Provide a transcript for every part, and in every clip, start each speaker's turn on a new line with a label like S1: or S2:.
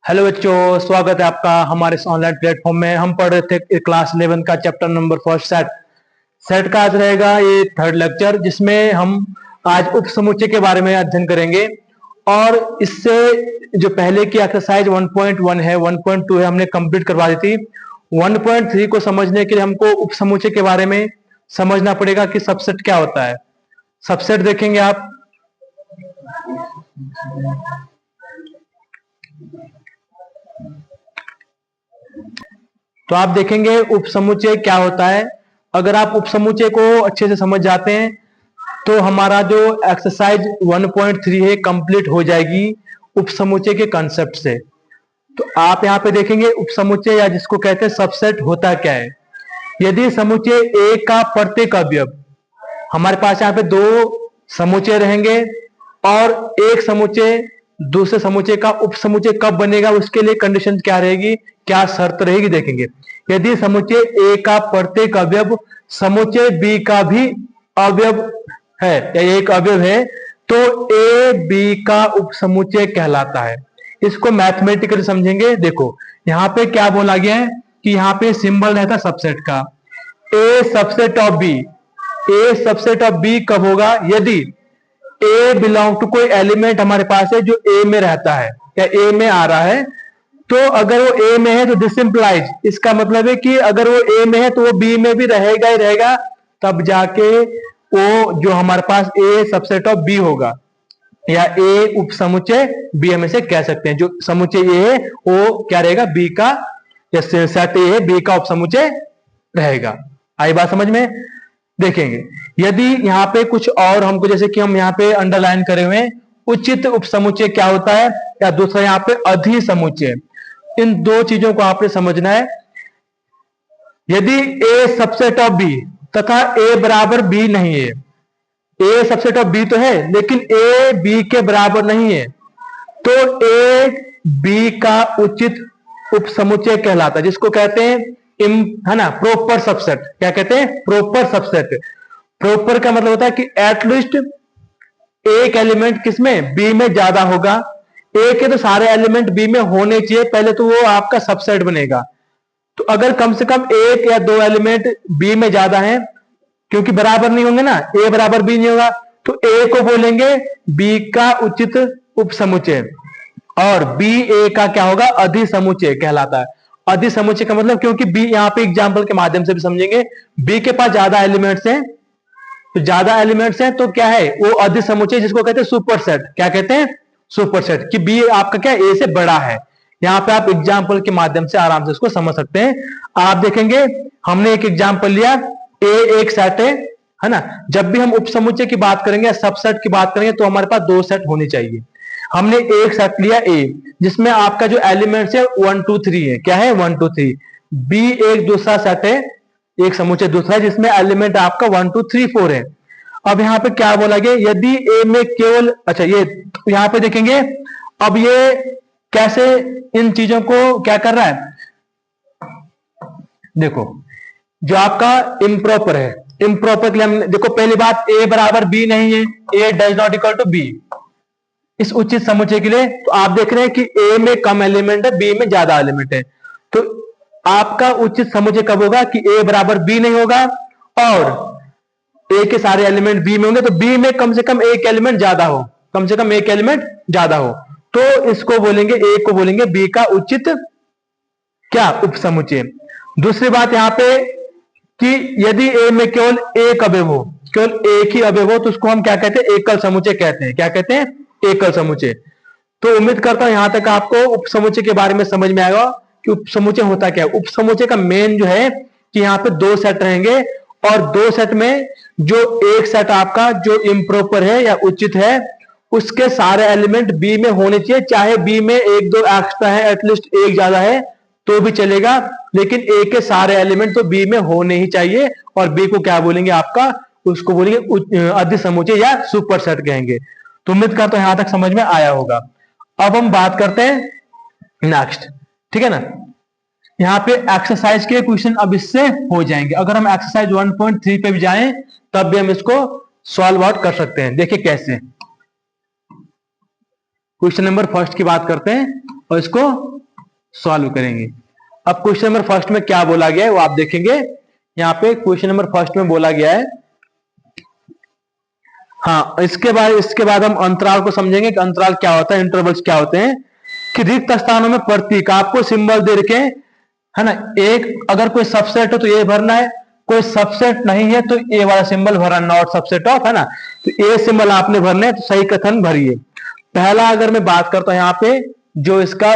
S1: Hello बच्चों, स्वागत है आपका हमारे इस ऑनलाइन प्लेटफॉर्म में। हम पढ़ रहे थे क्लास 11 का chapter number first set. Set का आज रहेगा ये थर्ड लेक्चर, जिसमें हम आज उप समुच्चय के बारे में अध्ययन करेंगे। और इससे जो पहले की एक्सरसाइज 1.1 है, 1.2 है, हमने कंप्लीट करवा दी थी। 1.3 को समझने के लिए हमको उप समुच्चय के बारे में समझना पड़ेगा कि सबसेट क्या होता है। सबसेट देखेंगे आप, तो आप देखेंगे उप समुच्चय क्या होता है। अगर आप उप समुच्चय को अच्छे से समझ जाते हैं तो हमारा जो एक्सरसाइज 1.3 है कंप्लीट हो जाएगी उप समुच्चय के कंसेप्ट से। तो आप यहाँ पे देखेंगे उप समुच्चय या जिसको कहते हैं सबसेट होता क्या है। यदि समुच्चय ए का प्रत्येक अवयव, हमारे पास यहाँ पे दो समुच्चय रहेंगे और एक समुच्चय दूसरे समुच्चय का उप समुच्चय कब बनेगा, उसके लिए कंडीशन क्या रहेगी, क्या शर्त रहेगी, देखेंगे। यदि समुच्चय ए का प्रत्येक अवयव समुच्चय बी का भी अवयव है या एक अवयव है तो ए बी का उप समुच्चय कहलाता है। इसको मैथमेटिकली समझेंगे। देखो यहाँ पे क्या बोला गया है कि यहाँ पे सिंबल रहता सबसेट का, A subset of B. A subset of B कब होगा, यदि ए बिलोंग टू कोई एलिमेंट हमारे पास है जो ए में रहता है या ए में आ रहा है। तो अगर वो ए में है तो दिस इंप्लाइज, इसका मतलब है कि अगर वो ए में है तो वो बी में भी रहेगा ही रहेगा, तब जाके वो जो हमारे पास ए सबसेट ऑफ बी होगा या ए उप समुच्चय बी हम इसे कह सकते हैं। जो समुच्चय ए है वो क्या रहेगा, बी का, जैसे सेट ए है बी का उप समुच्चय रहेगा। आई बात समझ में। देखेंगे यदि यहाँ पे कुछ और हमको, जैसे कि हम यहाँ पे अंडरलाइन करे हुए हैं, उचित उप समुच्चय क्या होता है, या दूसरा यहाँ पे अधि समुच्चय। इन दो चीजों को आपने समझना है। यदि ए सबसेट ऑफ बी तथा ए बराबर बी नहीं है, ए सबसेट ऑफ बी तो है लेकिन ए बी के बराबर नहीं है, तो ए बी का उचित उप समुच्चय कहलाता है, जिसको कहते हैं है ना, प्रॉपर सबसेट। क्या कहते हैं, प्रॉपर सबसेट। प्रॉपर का मतलब होता है कि एटलीस्ट एक एलिमेंट किसमें, बी में ज्यादा होगा। ए के तो सारे एलिमेंट बी में होने चाहिए, पहले तो वो आपका सबसेट बनेगा। तो अगर कम से कम एक या दो एलिमेंट बी में ज्यादा हैं, क्योंकि बराबर नहीं होंगे ना, ए बराबर बी नहीं होगा, तो ए को बोलेंगे बी का उचित उप समुच्चय और बी ए का क्या होगा, अधि समुच्चय कहलाता है। अधि समुच्चय का मतलब, क्योंकि बी, यहाँ पे एग्जांपल के माध्यम से भी समझेंगे, बी के पास ज्यादा एलिमेंट्स हैं, तो ज्यादा एलिमेंट्स हैं तो क्या है वो अधि समुच्चय, जिसको कहते हैं सुपर सेट। क्या कहते हैं, सुपर सेट, कि बी आपका क्या ए से बड़ा है। यहाँ पे आप एग्जाम्पल के माध्यम से आराम से इसको समझ सकते हैं। आप देखेंगे हमने एक एग्जाम्पल लिया, ए एक सेट है ना। जब भी हम उप समुच्चय की बात करेंगे, सबसेट की बात करेंगे, तो हमारे पास दो सेट होनी चाहिए। हमने एक सेट लिया ए, जिसमें आपका जो एलिमेंट्स है 1 2 3 है। क्या है, 1 2 3। बी एक दूसरा सेट है, एक समुच्चय दूसरा है, जिसमें एलिमेंट आपका 1 2 3 4 है। अब यहाँ पे क्या बोला गया, यदि ए में केवल, अच्छा ये यहाँ पे देखेंगे, अब ये कैसे इन चीजों को क्या कर रहा है। देखो जो आपका इम्प्रॉपर है, इम्प्रॉपर के लिए हमने, देखो पहली बात, ए बराबर बी नहीं है, A does not equal to B इस उचित समुच्चय के लिए। तो आप देख रहे हैं कि ए में कम एलिमेंट है, बी में ज्यादा एलिमेंट है, तो आपका उचित समुच्चय कब होगा कि ए बराबर बी नहीं होगा और ए के सारे एलिमेंट बी में होंगे, तो बी में कम से कम एक एलिमेंट ज्यादा हो, कम से कम एक एलिमेंट ज्यादा हो, तो इसको बोलेंगे, ए को बोलेंगे बी का उचित क्या, उप समुच्चय। दूसरी बात यहां पे कि यदि ए में केवल एक अवयव हो, केवल एक ही अवयव हो, तो उसको हम क्या कहते हैं, एकल समुच्चय कहते हैं। क्या कहते हैं, एकल समुच्चय। तो उम्मीद करता हूं यहां तक आपको उप समुच्चय के बारे में समझ में आएगा कि उप समुच्चय होता क्या है। उप समुच्चय का मेन जो है कि यहाँ पे दो सेट रहेंगे और दो सेट में जो एक सेट आपका जो इम्प्रॉपर है या उचित है, उसके सारे एलिमेंट बी में होने चाहिए। चाहे बी में एक दो एक्स्ट्रा है, एटलीस्ट एक ज्यादा है तो भी चलेगा, लेकिन ए के सारे एलिमेंट तो बी में होने ही चाहिए। और बी को क्या बोलेंगे आपका, उसको बोलेंगे अधि समुच्चय या सुपर सेट कहेंगे। तो उम्मीद करता हूं यहां तक समझ में आया होगा। अब हम बात करते हैं नेक्स्ट, ठीक है ना। यहाँ पे एक्सरसाइज के क्वेश्चन अब इससे हो जाएंगे। अगर हम एक्सरसाइज 1.3 पे भी जाएं तब भी हम इसको सॉल्व आउट कर सकते हैं। देखिए कैसे, क्वेश्चन नंबर फर्स्ट की बात करते हैं और इसको सॉल्व करेंगे। अब क्वेश्चन नंबर फर्स्ट में क्या बोला गया है वो आप देखेंगे। यहाँ पे क्वेश्चन नंबर फर्स्ट में बोला गया है, हाँ, इसके बाद हम अंतराल को समझेंगे कि अंतराल क्या होता है, इंटरवल्स क्या होते हैं। कि रिक्त स्थानों में प्रतीक आपको सिंबल दे रखे, है ना, एक अगर कोई सबसेट हो तो ए भरना है, कोई सबसेट नहीं है तो ए वाला सिंबल भरना, नॉट सबसेट ऑफ, है ना। तो ए सिंबल आपने भरने, तो सही कथन भरिए। पहला अगर मैं बात करता हूं, यहाँ पे जो इसका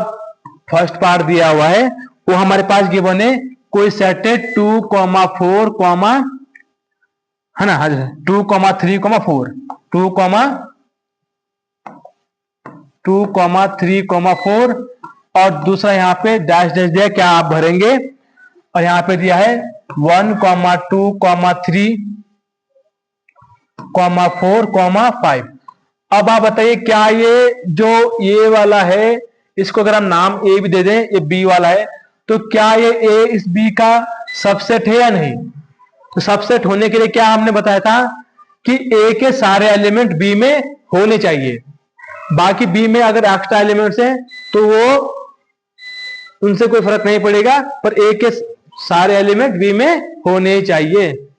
S1: फर्स्ट पार्ट दिया हुआ है वो हमारे पास गिवन है, कोई सेट है 2,4, है ना, 2,3,4, 2,3,4, और दूसरा यहाँ पे डैश डैश दिया, क्या आप भरेंगे, और यहाँ पे दिया है 1,2,3,4,5। अब आप बताइए क्या ये वाला है, इसको अगर हम नाम ए भी दे दें, ये बी वाला है, तो क्या ये ए इस बी का सबसेट है या नहीं। तो सबसेट होने के लिए क्या हमने बताया था कि ए के सारे एलिमेंट बी में होने चाहिए, बाकी बी में अगर एक्स्ट्रा एलिमेंट्स हैं तो वो उनसे कोई फर्क नहीं पड़ेगा, पर ए के सारे एलिमेंट बी में होने चाहिए।